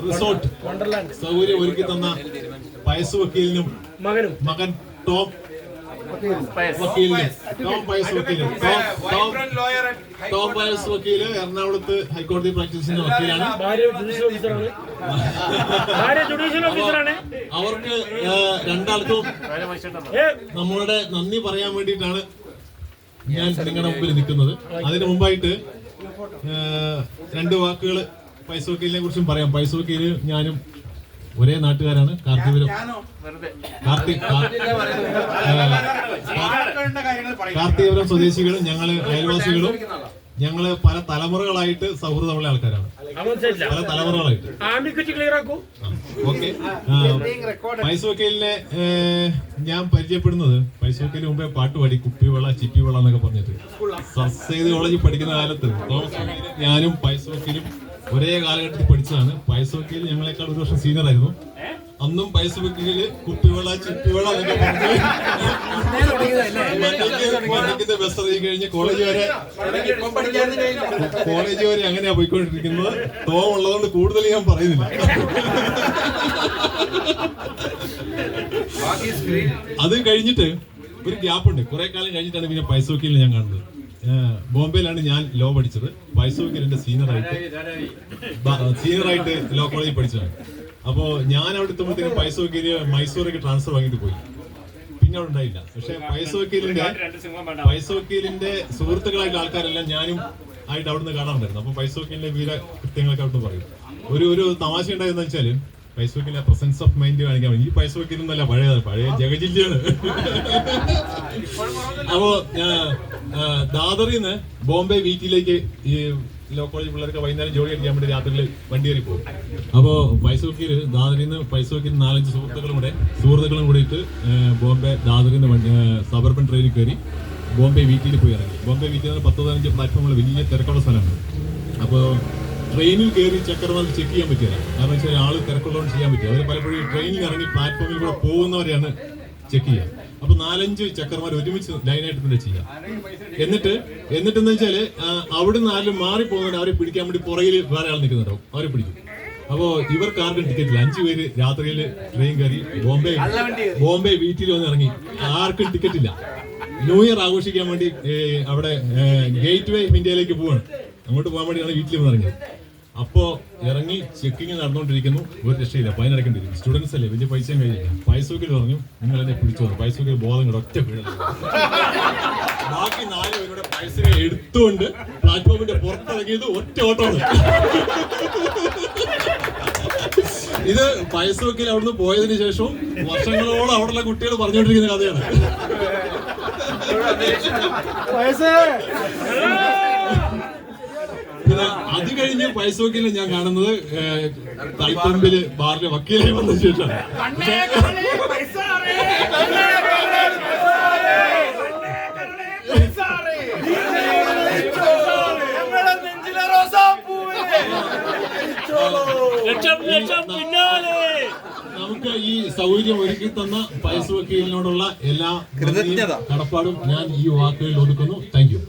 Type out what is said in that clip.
Resort സൗകര്യം ഒരുക്കി തന്ന പയസ് വക്കീലിനും മകൻ ടോം പയസ് വക്കീല് എറണാകുളത്ത് ഹൈക്കോടതി പ്രാക്ടീസ് ചെയ്യുന്ന വക്കീലാണ്. അവർക്ക് രണ്ടാൾക്കും നമ്മളുടെ നന്ദി പറയാൻ വേണ്ടിയിട്ടാണ് ഞാൻ നിങ്ങളുടെ മുമ്പിൽ നിൽക്കുന്നത്. അതിനു മുമ്പായിട്ട് രണ്ട് വാക്കുകൾ പൈസ വക്കീലിനെ കുറിച്ചും പറയാം. പൈസ വക്കീല് ഞാനും ഒരേ നാട്ടുകാരാണ്. കാർത്തികപുരം സ്വദേശികളും ഞങ്ങള് അയൽവാസികളും ഞങ്ങള് പല തലമുറകളായിട്ട് സൗഹൃദമുള്ള ആൾക്കാരാണ്. പല തലമുറകളായിട്ട്. ഓക്കെ, പൈസ വക്കീലിനെ ഞാൻ പരിചയപ്പെടുന്നത് പൈസ വക്കീലിന് മുമ്പേ പാട്ട് പാടി കുപ്പിവെള്ള ചിപ്പിവെള്ള എന്നൊക്കെ പറഞ്ഞിട്ട് സസ്സൈദ് കോളേജിൽ പഠിക്കുന്ന കാലത്ത് ഞാനും പൈസ വക്കീലും ഒരേ കാലഘട്ടത്തിൽ പഠിച്ചതാണ്. പൈസ വക്കീൽ ഞങ്ങളെക്കാൾ ഒരു വർഷം സീനിയർ ആയിരുന്നു. അന്നും പൈസ വക്കീല് കുപ്പിവെള്ള ചിപ്പിവെള്ള എന്നൊക്കെ പറഞ്ഞ് ബസ് ഇറങ്ങി കഴിഞ്ഞ് കോളേജ് വരെ അങ്ങനെയാ പോയിക്കൊണ്ടിരിക്കുന്നത്. ടോം ഉള്ളതുകൊണ്ട് കൂടുതൽ ഞാൻ പറയുന്നില്ല. അത് കഴിഞ്ഞിട്ട് ഒരു ഗ്യാപ്പ് ഉണ്ട്. കുറെ കാലം കഴിഞ്ഞിട്ടാണ് പിന്നെ പൈസ വക്കീലിനെ ഞാൻ കാണുന്നത്. ബോംബെയിലാണ് ഞാൻ ലോ പഠിച്ചത്. പൈസ വക്കീൽ എന്റെ സീനിയറായിട്ട് ലോ കോളേജിൽ പഠിച്ചതാണ്. അപ്പോ ഞാൻ അവിടെ എത്തുമ്പോഴത്തേക്കും പൈസ വക്കീല് മൈസൂരേക്ക് ട്രാൻസ്ഫർ വാങ്ങിയിട്ട് പോയി. പിന്നെ അവിടെ ഉണ്ടായില്ല. പക്ഷെ പൈസ വക്കീലിന്റെ സുഹൃത്തുക്കളായിട്ടുള്ള ആൾക്കാരെല്ലാം ഞാനും ആയിട്ട് അവിടുന്ന് കാണാറുണ്ടായിരുന്നു. അപ്പൊ പൈസ വക്കീലിന്റെ വീര കൃത്യങ്ങളൊക്കെ അവിടുന്ന് പറയും. ഒരു തമാശ ഉണ്ടായെന്ന് വെച്ചാല് പൈസ വക്കീലിന്റെ പ്രസൻസ് ഓഫ് മൈൻഡ് കാണിക്കാൻ വേണ്ടി ഈ പൈസ വക്കീലൊന്നല്ല, പഴയ ജഗജില്ലയാണ്. അപ്പോ ദാദറിന്ന് ബോംബെ വീട്ടിലേക്ക് ഈ ലോ കോളേജ് പിള്ളേർക്ക് വൈകുന്നേരം ജോലി അടിക്കാൻ വേണ്ടി രാത്രിയിൽ വണ്ടി കയറി പോകും. അപ്പോ പൈസ വക്കീൽ ദാദറിന്ന് പൈസ വക്കീൽ 4-5 സുഹൃത്തുക്കളും കൂടിയിട്ട് ബോംബെ ദാദറിന്ന് സബർബൻ ട്രെയിനിൽ കയറി ബോംബെ വീട്ടിൽ പോയി ഇറങ്ങി. ബോംബെ വീട്ടിൽ 10-15 പ്ലാറ്റ്ഫോമുകൾ വലിയ തിരക്കുള്ള സ്ഥലമാണ്. അപ്പോൾ ട്രെയിനിൽ കയറി ചെക്കർമാർ ചെക്ക് ചെയ്യാൻ പറ്റില്ല. കാരണം വെച്ചാൽ ആള് തിരക്കുള്ളതുകൊണ്ട് ചെയ്യാൻ പറ്റും. അവർ പലപ്പോഴും ട്രെയിനിൽ ഇറങ്ങി പ്ലാറ്റ്ഫോമിൽ കൂടെ പോകുന്നവരെയാണ് ചെക്ക് ചെയ്യുക. അപ്പൊ 4-5 ചക്കർമാർ ഒരുമിച്ച് ലൈനായിട്ട് തന്നെ ചെയ്യാം. എന്നിട്ടെന്ന് വെച്ചാല് അവിടുന്ന് ആരും മാറിപ്പോകുന്നവരെ അവരെ പിടിക്കാൻ വേണ്ടി പുറകിൽ വേറെ ആൾ നിൽക്കുന്നുണ്ടാവും. അവരെ പിടിക്കും. അപ്പോ ഇവർക്ക് ആർക്കും ടിക്കറ്റില്ല. 5 പേര് രാത്രിയിൽ ട്രെയിൻ കയറി ബോംബെ വീട്ടിൽ വന്ന് ഇറങ്ങി. ആർക്കും ടിക്കറ്റില്ല. ന്യൂ ഇയർ ആഘോഷിക്കാൻ വേണ്ടി അവിടെ ഗേറ്റ് വേ ഓഫ് ഇന്ത്യയിലേക്ക് പോവാണ്. അങ്ങോട്ട് പോകാൻ വേണ്ടിയാണ് വീട്ടിൽ വന്ന് ഇറങ്ങിയത്. അപ്പോ ഇറങ്ങി ചെക്കിങ് നടന്നുകൊണ്ടിരിക്കുന്നു. ഒരു രക്ഷയില്ല, ഫൈൻ അടക്കേണ്ടിരിക്കും. സ്റ്റുഡൻസ് അല്ലേ, വലിയ പൈസയും കഴിയില്ല. പൈസ വക്കീൽ പറഞ്ഞു നിങ്ങൾ എന്നെ പിടിച്ചു വന്നു. പൈസ വക്കീൽ ബോധം കൂടെ ഒറ്റ വീഴ. ബാക്കി 4 പേരുടെ പൈസ എടുത്തുകൊണ്ട് പ്ലാറ്റ്ഫോമിന്റെ പുറത്തിറങ്ങിയത് ഒറ്റ ഓട്ടമാണ്. ഇത് പൈസ വക്കീൽ അവിടുന്ന് പോയതിനു ശേഷവും വർഷങ്ങളോളം അവിടെയുള്ള കുട്ടികൾ പറഞ്ഞുകൊണ്ടിരിക്കുന്ന കഥയാണ്. പിന്നെ അത് കഴിഞ്ഞ് പൈസ വക്കീലിനെ ഞാൻ കാണുന്നത് തളിപ്പറമ്പില് ബാറിലെ വക്കീലായി വന്ന ശേഷമാണ്. നമുക്ക് ഈ സൗകര്യം ഒരുക്കി തന്ന പൈസ വക്കീലിനോടുള്ള എല്ലാ കടപ്പാടും ഞാൻ ഈ വാക്കുകളിൽ ഒതുക്കുന്നു. Thank you.